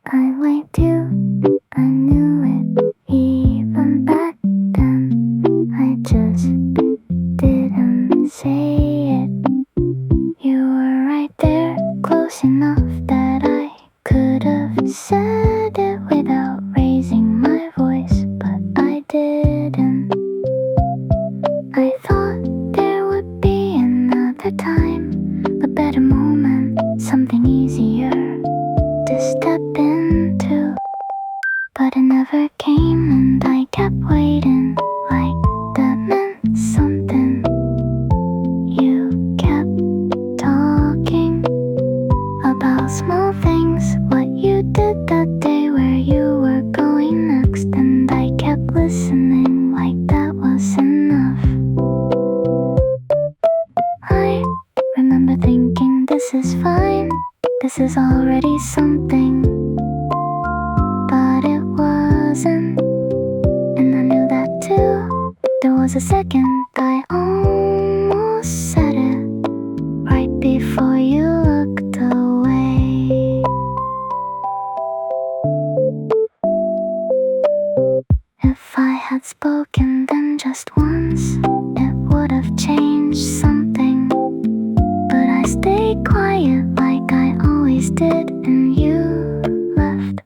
I liked you, I knew it, even back then. I just didn't say it. You were right there, close enough that I could have said it without raising my voice, but I didn't. I thought there would be another time, a better moment, something easier to step into, but it never came, and I kept waiting like that meant something. You kept talking about small things, what you did that day, where you were going next, and I kept listening like that was enough. I remember thinking, this is fine, this is already something, but it wasn't, and I knew that too. There was a second I almost said it, right before you looked away. If I had spoken then just once, it would have changed something, but I stayed quiet like I always did, and you left.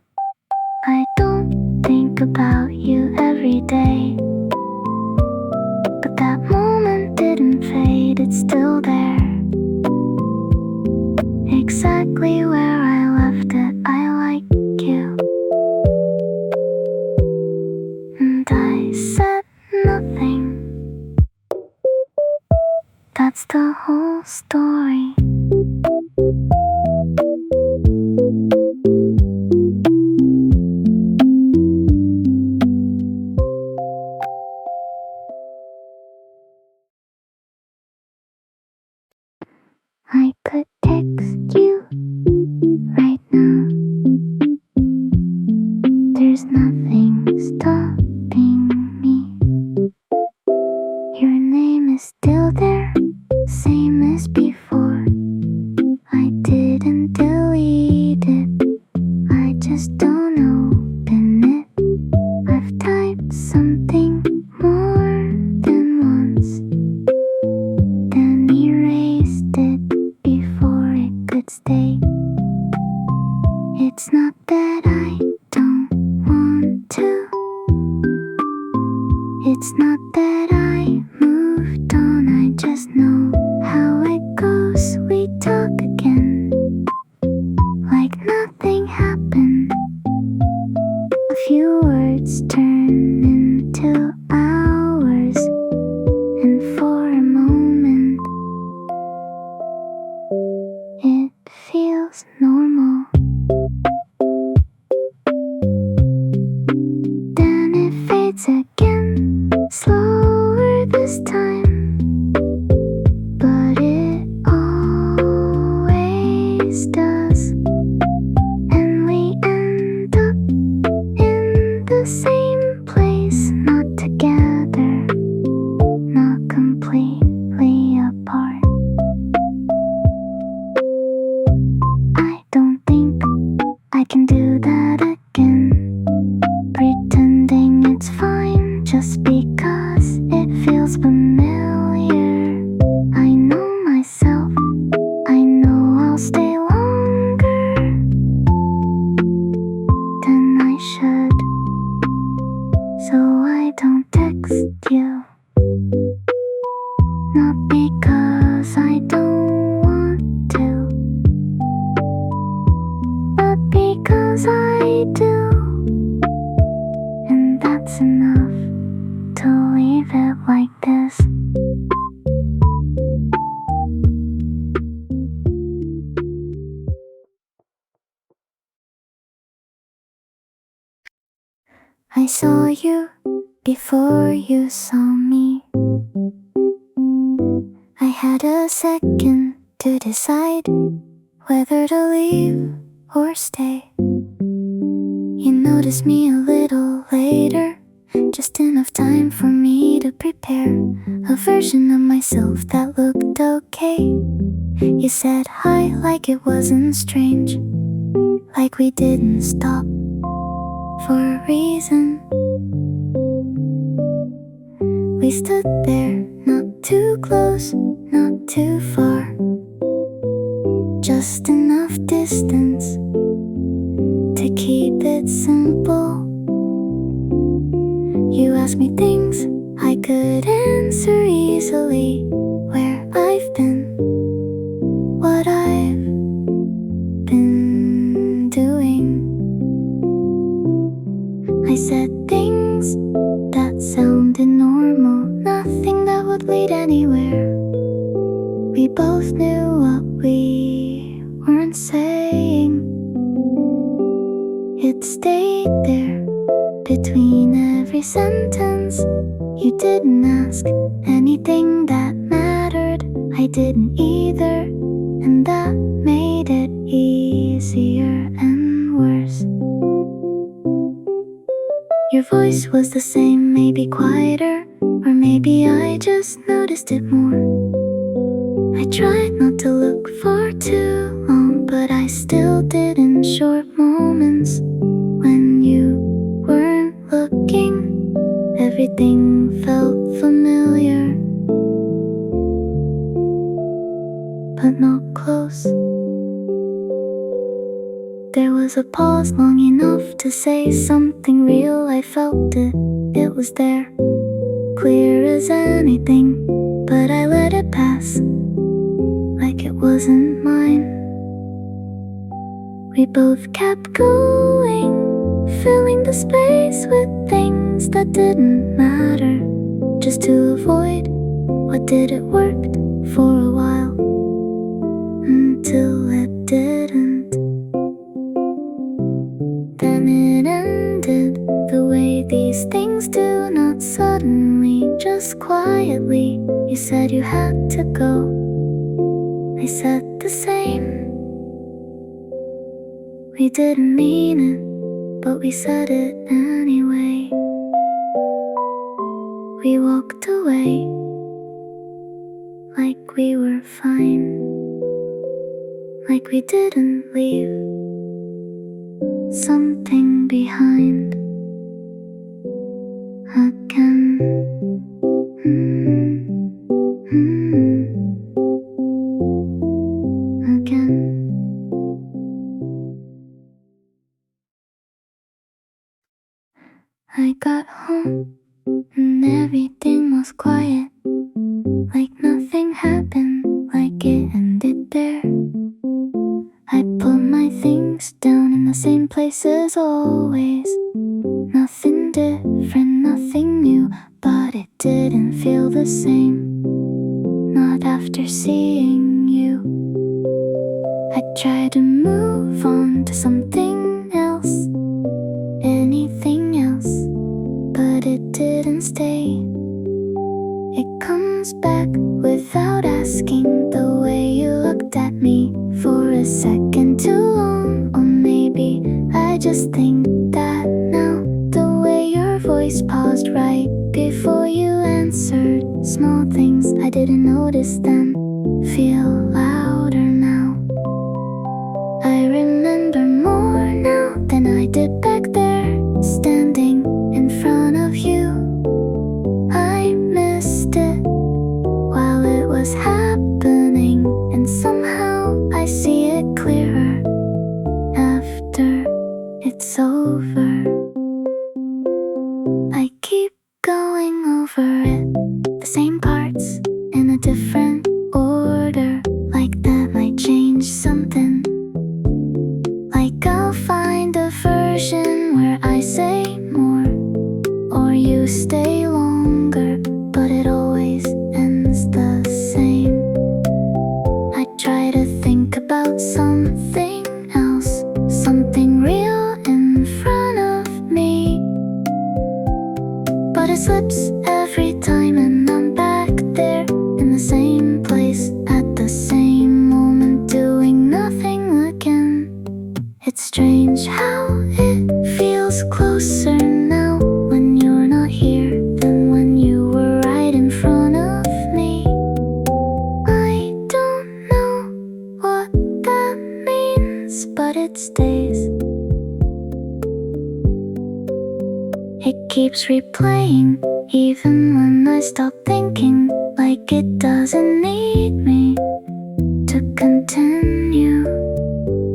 I don't think about you every day, but that moment didn't fade, it's still there, exactly where I left it. I like you, and I said nothing. That's the whole story. I could text you right now. There's nothing stopping me. Your name is still there, same as before. I didn't delete it, I just don't open it. I've typed something more than once, then erased it before it could stay. It's not that I don't want to, it's not that I moved on, I just know how it goes. We talk again like nothing happened. A few words turn into hours, and for a moment it feels normal. Then it fades again, slower this time, but it always does, and we end up in the same place, not together, not completely apart. I don't think I can do that again, pretending it's fine just because it feels familiar. I know myself, I know I'll stay longer than I should, so I don't text you. Not because I don't want to, but because I do, and that's enough to leave it like this. I saw you before you saw me. I had a second to decide whether to leave or stay. You noticed me a little later, just enough time for me to prepare a version of myself that looked okay. You said hi like it wasn't strange, like we didn't stop for a reason. We stood there, not too close, not too far, just enough distance to keep it simple. You asked me things I could answer easily, where I've been, what I've been doing. I said things that sounded normal, nothing that would lead anywhere. We both knew what we weren't saying. It stayed there between every sentence. You didn't ask anything that mattered, I didn't either, and that made it easier and worse. Your voice was the same, maybe quieter, or maybe I just noticed it more. I tried not to look for too long, but I still did in short moments. When you weren't looking, everything felt familiar, but not close. There was a pause long enough to say something real. I felt it, it was there, clear as anything, but I let it pass like it wasn't mine. We both kept going, filling the space with things that didn't matter, just to avoid what did. It worked for a while, until it didn't. Then it ended the way these things do, not suddenly, just quietly. You said you had to go, I said the same. We didn't mean it, but we said it anyway. We walked away like we were fine, like we didn't leave something behind again. Again. I got home and everything was quiet, like nothing happened, like it ended there. I put my things down in the same place as always. Nothing different, nothing new, but it didn't feel the same, not after seeing you. I tried to move on to something else, anything else, but it didn't stay. It comes back without asking, the way you looked at me for a second too long. Or maybe I just think that now, the way your voice paused right before you answered. Small things I didn't notice then feel louder now. I remember more now than I did back there, standing in front of you. I missed it while it was happening, and somehow I see it clearer after it's over. I keep going over it, the same parts in a different order, like that might change something. Like I'll find a version where I say more, or you stay longer, but it always ends the same. I try to think about something else, something real in front of me, but it slips every time, and I'm back there in the same place at the same moment, doing nothing again. It's strange how it feels closer now when you're not here than when you were right in front of me. I don't know what that means, but it stays. It keeps replaying, even when I stop thinking, like it doesn't need me to continue.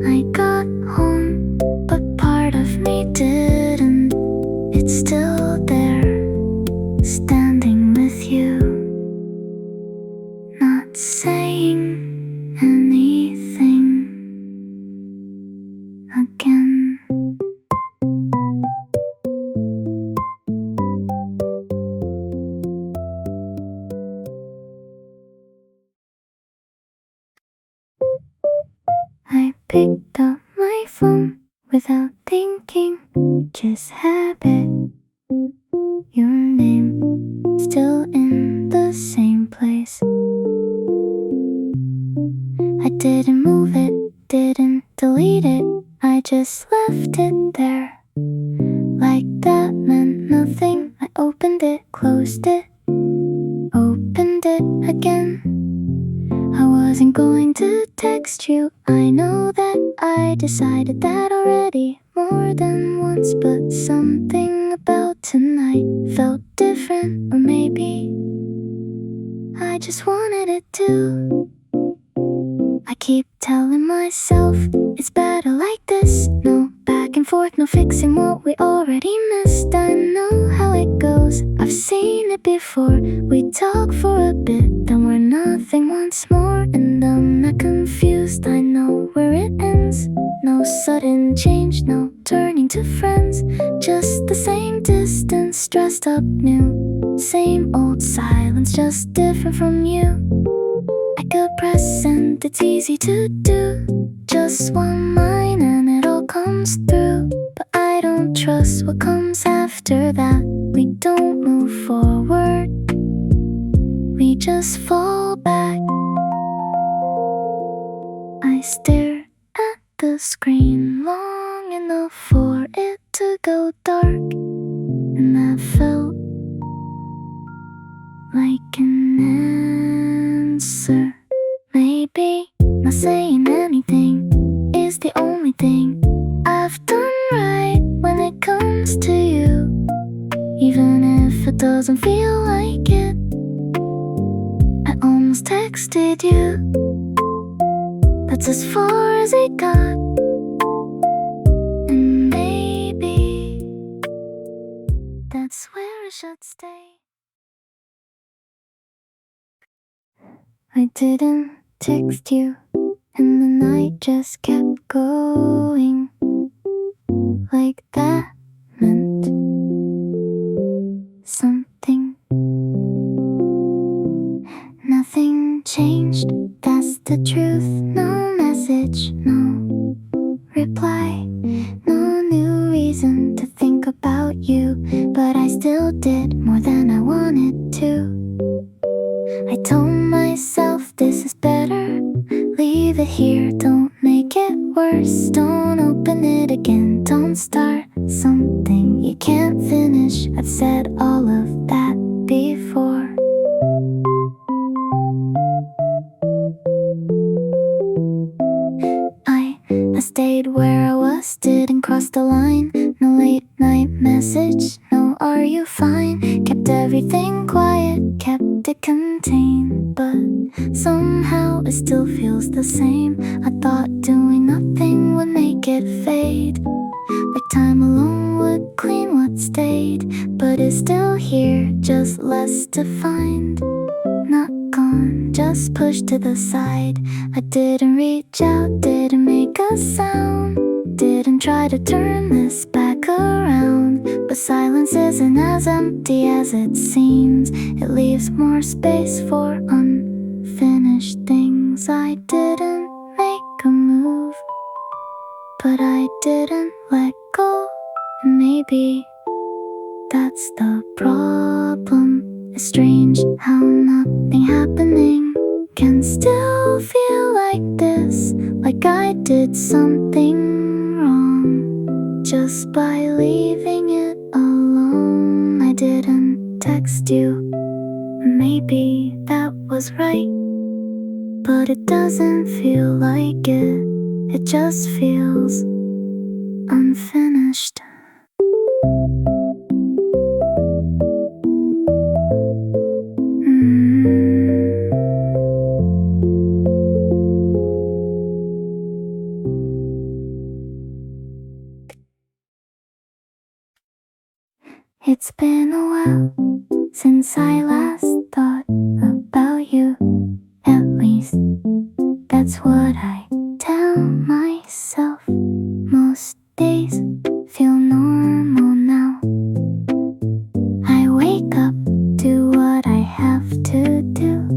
I got home, but part of me didn't. It's still there, standing with you, not saying anything again. I picked up my phone without thinking, just habit. Your name still in the same place. I didn't move it, didn't delete it, I just left it there. Like that meant nothing. I opened it, closed it, opened it again. I wasn't going to text you, I know that I decided that already more than once, but something about tonight felt different. Or maybe I just wanted it to. I keep telling myself it's better like this. No back and forth, no fixing what we already missed. I know how it goes, I've seen it before. We talk for a bit, then we're nothing once more. And I'm not confused, I know where it ends. No sudden change, no turning to friends. Just the same distance, dressed up new. Same old silence, just different from you. I could press send, it's easy to do. Just one line and it all comes through. But I don't trust what comes after that. We don't move forward, we just fall back. I stare at the screen long enough for it to go dark, and that felt like an answer. Maybe not saying anything is the only thing I've done right when it comes to you. Even if it doesn't feel like it, I almost texted you. That's as far as it got. And maybe that's where it should stay. I didn't text you, and the night just kept going. Like that meant something. Nothing changed, that's the truth. No message, no reply, no new reason to think about you. But I still did more than I wanted to. I told myself this is better, leave it here, don't make it worse. Don't open it again, don't start something you can't finish. I've said all of that before. I stayed where I was, didn't cross the line. No late night message, no are you fine. Kept everything quiet, kept it contained. But somehow it still feels the same. I thought doing nothing would make it fade, like time alone would clean what stayed. But it's still here, just less defined. Not gone, just pushed to the side. I didn't reach out, didn't make a sound, didn't try to turn this back around. But silence isn't as empty as it seems. It leaves more space for unfinished things. I didn't make a move, but I didn't let go. And maybe that's the problem. It's strange how nothing happening can still feel like this, like I did something wrong just by leaving it alone. I didn't text you, maybe that was right, but it doesn't feel like it. It just feels unfinished. It's been a while since I last thought about you. At least that's what I tell myself. Most days feel normal now. I wake up, do what I have to do,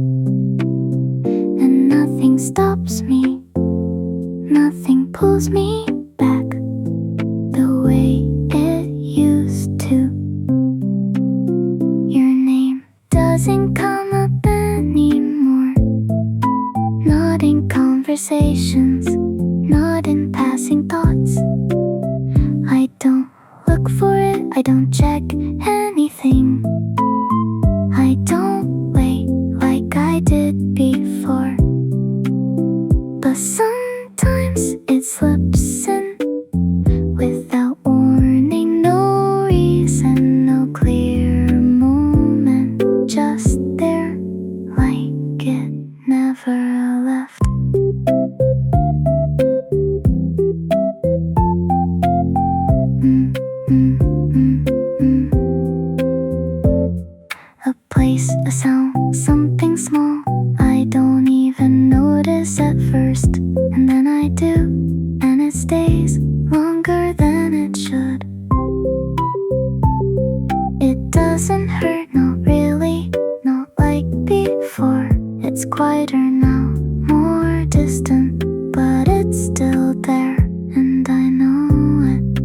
and nothing stops me, nothing pulls me back the way it used to. Your name doesn't come up anymore, not in conversations, not in passing thoughts. I don't look for it, I don't check anything. I don't wait like I did before. But sometimes it slips in without warning, no reason, no clear moment, just there like it never left. A place, a sound, something small I don't even notice at first, and then I do, and it stays longer than it should. It doesn't hurt, not really, not like before. It's quieter now, more distant, but it's still there, and I know it.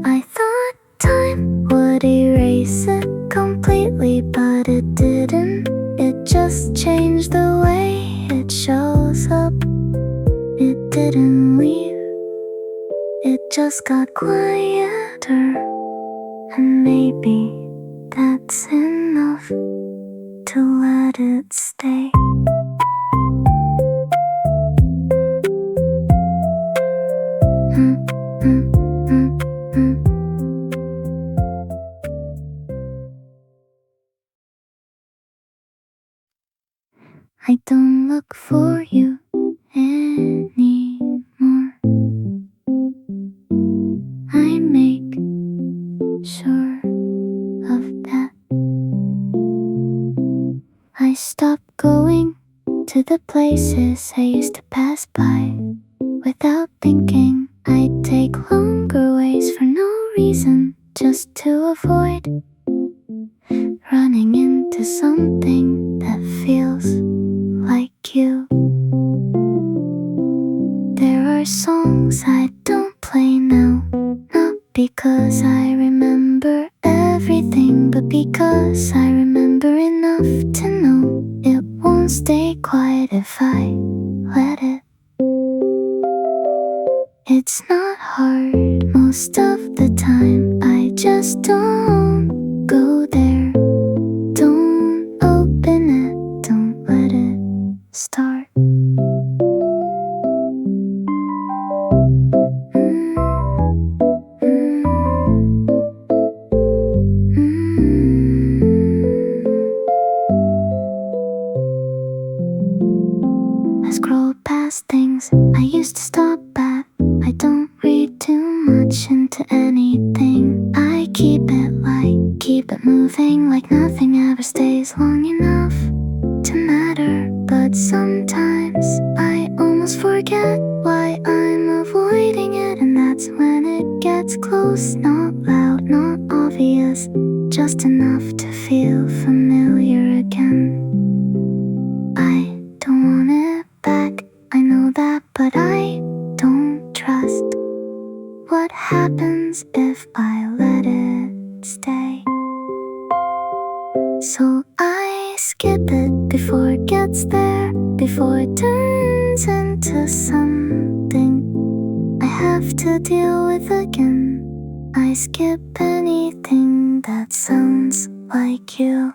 I thought time would erase it completely, but it didn't. It just changed the way it shows up. It didn't leave, it just got quieter. And maybe that's enough to let it stay. I don't look for you anymore. I make sure of that. I stop going to the places I used to pass by without thinking. I take longer ways for no reason, just to avoid running into something that feels like you. There are songs I don't play now, not because I remember everything, but because I remember enough to know it won't stay quiet if I let it. It's not hard most of the time, I just don't go there. Don't open it, don't let it start. I scroll past things I used to stop at. I don't read too much into anything. I keep it light, keep it moving, like nothing ever stays long enough to matter. But sometimes I almost forget why I'm avoiding it, and that's when it gets close. Not loud, not obvious, just enough to feel familiar again. I don't want it back, I know that, but I don't trust what happens if I let it stay. So I skip it before it gets there, before it turns into something I have to deal with again. I skip anything that sounds like you.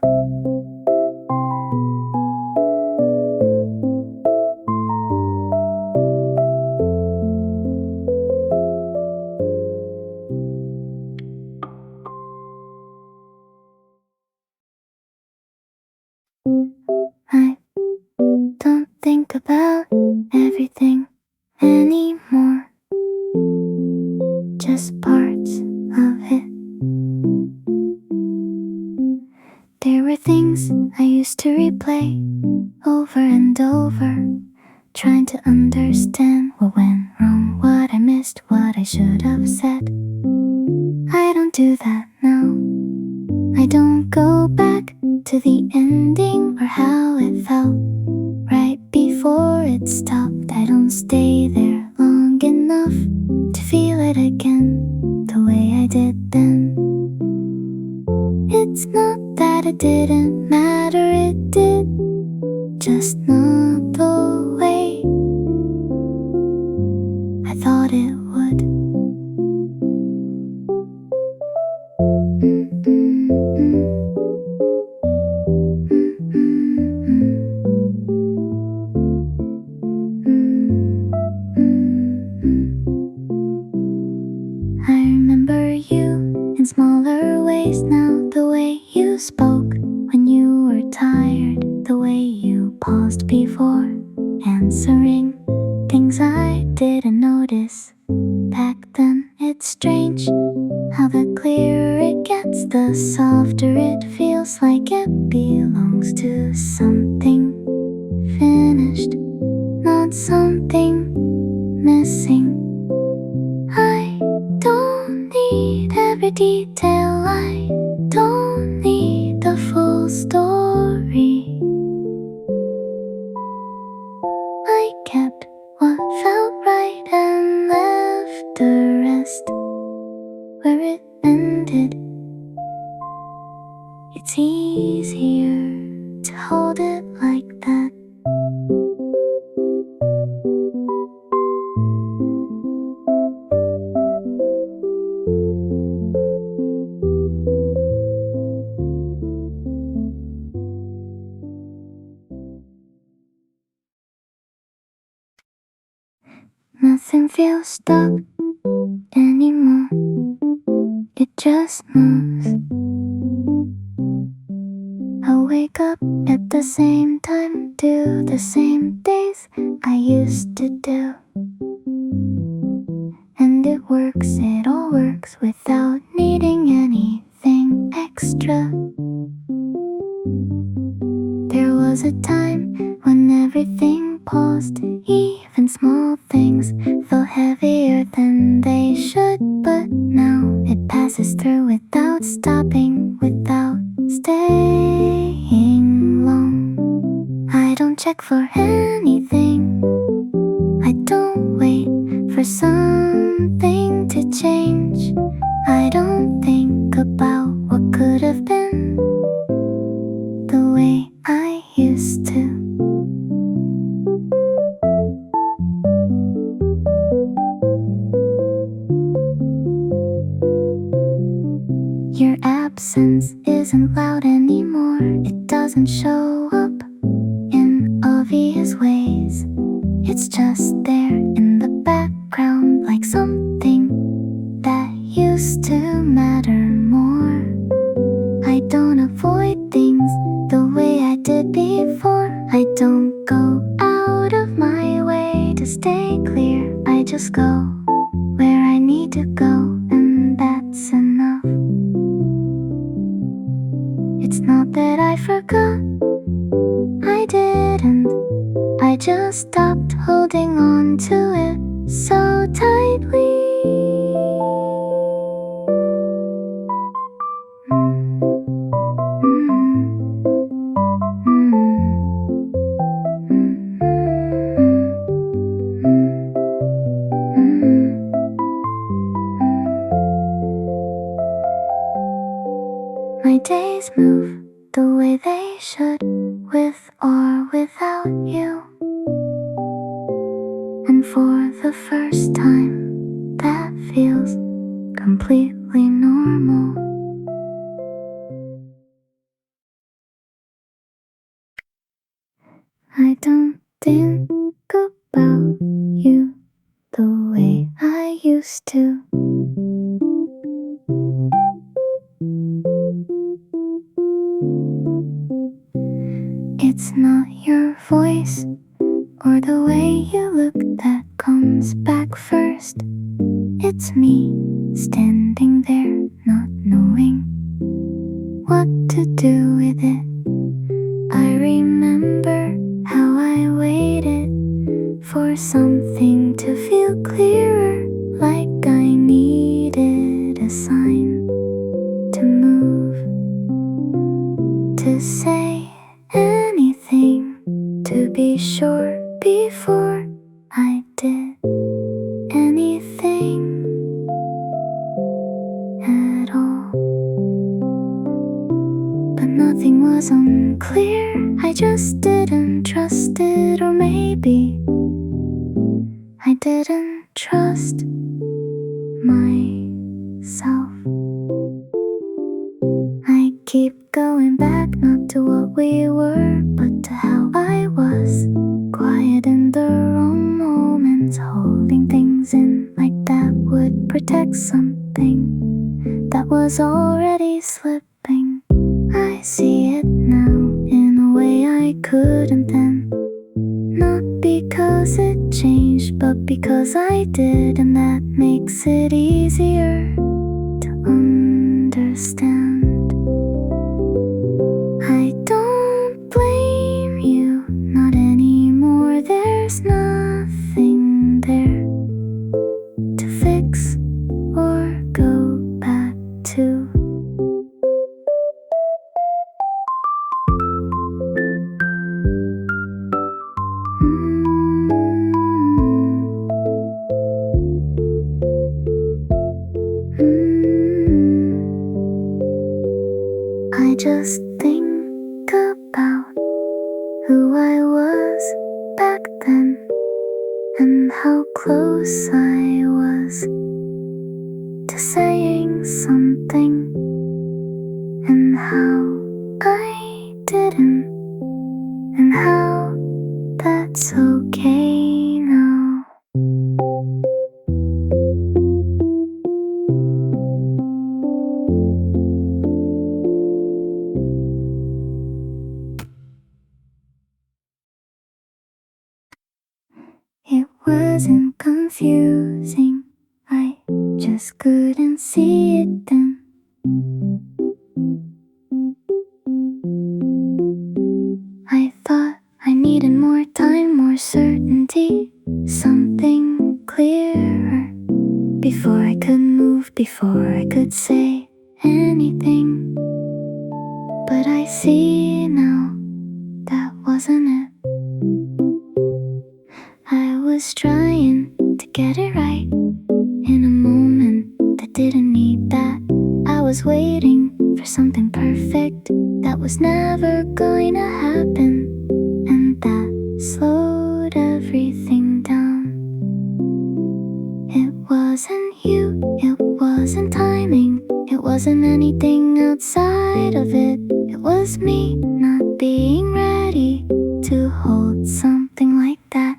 I don't think about everything anymore, just parts of it. to replay over and over, trying to understand what went wrong, what I missed, what I should have said. I don't do that now. I don't go back to the ending or how it felt right before it stopped. I don't stay there long enough to feel it again the way I did then. It's not that it didn't matter, it did, just not the way I thought it would. I remember you in smaller ways now, the way you spoke when you were tired, the way you paused before answering things I didn't notice back then. It's strange how the clearer it gets, the softer it feels, like it belongs to something finished, not something missing. I don't need every detail, I don't need the full story. I kept what felt right and left the rest where it ended. It's easier to hold it like that. Nothing feels stuck anymore, it just moves. I wake up at the same time, do the same things I used to do, and it works, it all works without needing anything extra. There was a time when everything paused, even small things felt heavier than they should, but now it passes through without stopping, without staying long. I don't check for anything, I don't wait for something to change. I don't think about what could have been the way I used to. Your absence isn't loud anymore, it doesn't show up in obvious ways. It's just there in the background, like something that used to matter more. I don't avoid things the way I did before. I don't go out of my way to stay clear. I just go where I need to go, and that's enough. It's not that I forgot, I didn't. I just stopped holding on to it so tightly. My days move the way they should, with or without you. And for the first time, that feels completely normal. I don't think about you the way I used to. It's not your voice or the way you look that comes back first. It's me standing there, not knowing what to do with it. I remember how I waited for something to feel clearer, like I needed a sign to move, to say anything, to be sure before I did anything at all. But nothing was unclear, I just didn't trust it, or maybe I didn't trust myself. I keep going back, not to what we were, but to how I was, quiet in the wrong moments, holding things in like that would protect something that was already slipping. I see it now in a way I couldn't then, not because it changed, but because I did, and that makes it easier to understand. I don't blame you, not anymore. There's nothing there to fix or go back to. I just think about who I was back then, and how close I was to saying something, and how I didn't, and how that's okay now. It wasn't confusing, I just couldn't see it then. I thought I needed more time, more certainty, something clearer, before I could move, before I could say anything. But I see now that wasn't it. I was trying to get it right in a moment that didn't need that. I was waiting for something perfect that was never going to happen, and that slowed everything down. It wasn't you, it wasn't timing, it wasn't anything outside of it. It was me not being ready to hold something like that.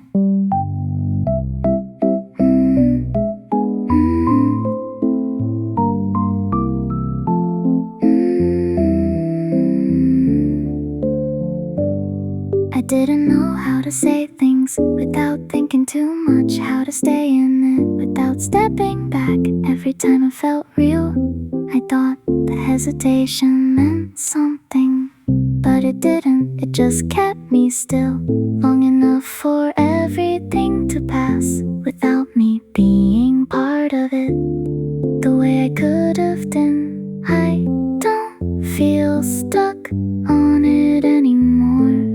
I didn't know how to say things without thinking too much, how to stay in it without stepping back. Every time it felt real, I thought the hesitation meant something, but it didn't. It just kept me still long enough for everything to pass without me being part of it the way I could have been. I don't feel stuck on it anymore.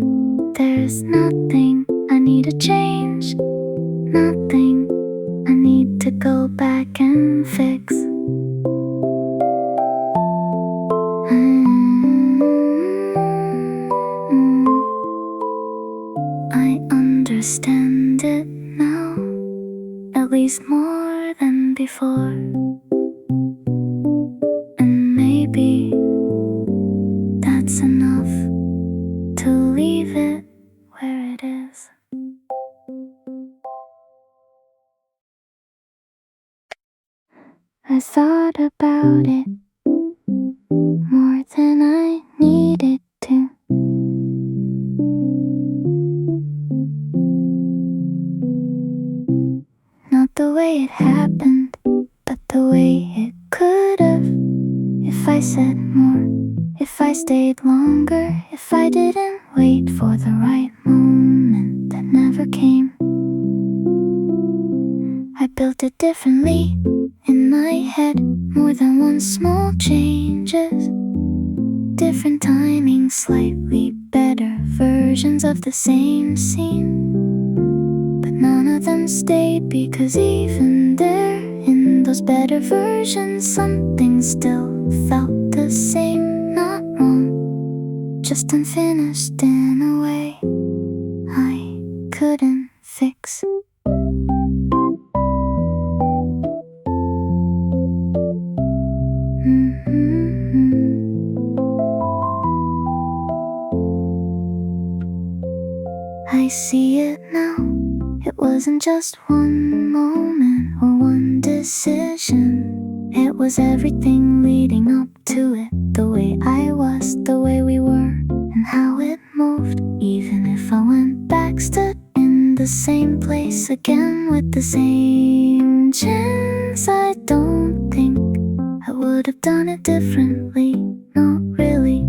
There's nothing I need to change, nothing I need to go back and fix. I understand it now, at least more than before. And maybe that's enough to leave it where it is. I thought about it more than I needed to. Not the way it happened, but the way it could have. If I said more, if I I stayed longer if I didn't wait for the right moment that never came. I built it differently in my head, more than one small changes, different timing, slightly better versions of the same scene. But none of them stayed, because even there, in those better versions, something still felt the same. Not wrong, just unfinished in a way I couldn't fix. I see it now. It wasn't just one moment or one decision. It was everything leading up to it. The way I was, the way we were, and how it moved. Even if I went back, stood in the same place again with the same chance, I don't think I would have done it differently. Not really.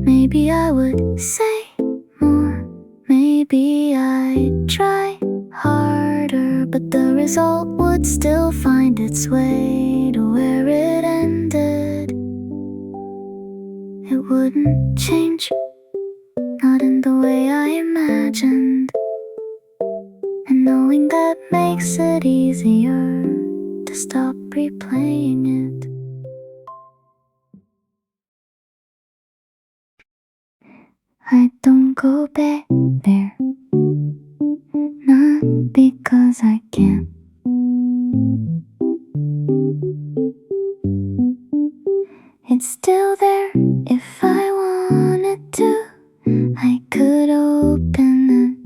Maybe I would say more, maybe I'd try harder, but the result would still find its way to where it ended. It wouldn't change, not in the way I imagined. And knowing that makes it easier to stop replaying it. I don't go back there, not because I can't. It's still there if I wanted to. I could open it,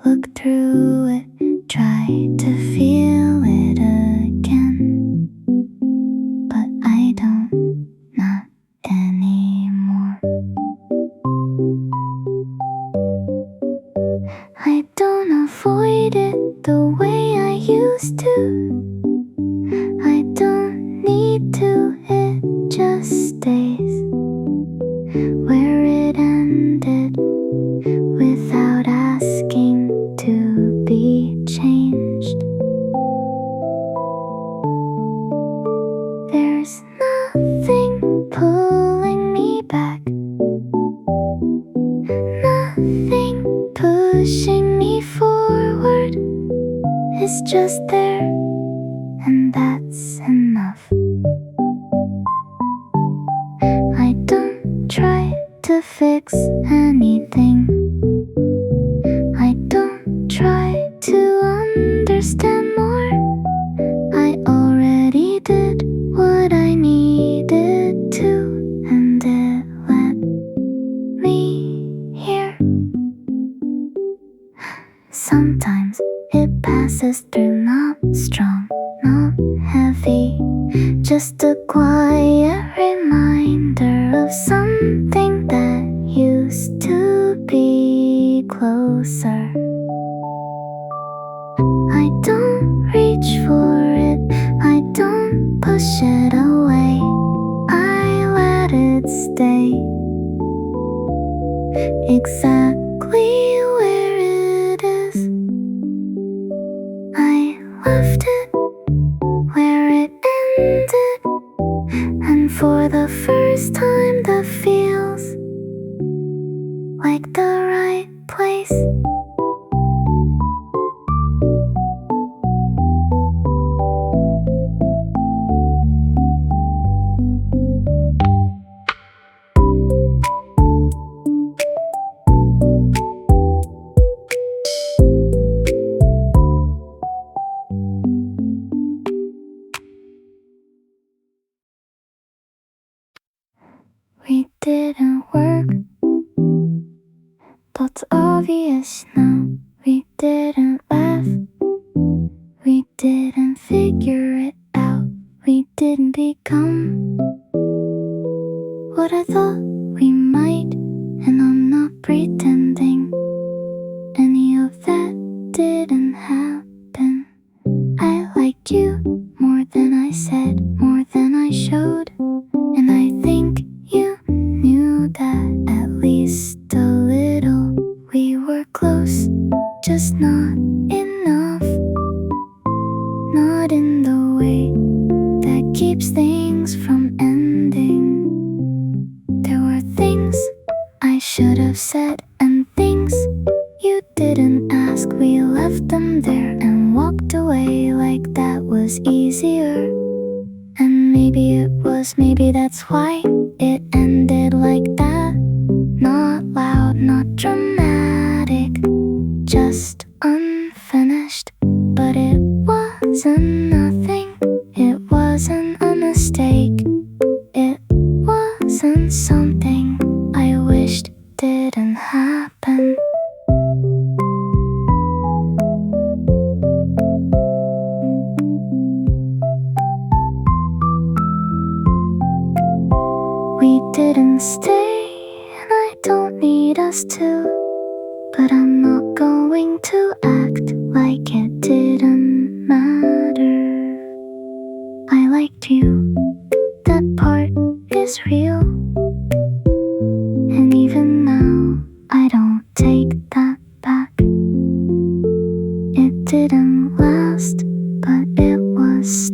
look through it, try to feel it again. But I don't, not anymore. I don't avoid it the way I used to. I don't need to, it just stays where it ended, without asking to be changed. There's nothing pulling me back, nothing pushing me forward. It's just there, and that's enough. I don't try to fix anything. I don't try to understand more. I already did what I needed to, and it led me here. Sometimes it passes through, not strong, not heavy, just a quiet reminder of something that used to be closer. I don't reach for it, I don't push it away, I let it stay exactly where it is. I left it where it ended, and for the first time that feels like the right place. We didn't work, that's obvious now. We didn't laugh, we didn't figure it out. We didn't become what I thought we might, and I'm not pretending any of that didn't happen. I liked you more than I said, more than I showed, and I think matter. And maybe that's why it ended like that. Not loud, not dramatic, just unfinished. But it wasn't nothing, it wasn't a mistake. It wasn't something I wished didn't happen. We didn't stay, and I don't need us to. But I'm not going to act like it didn't matter. I liked you, that part is real. And even now, I don't take that back. It didn't last, but it was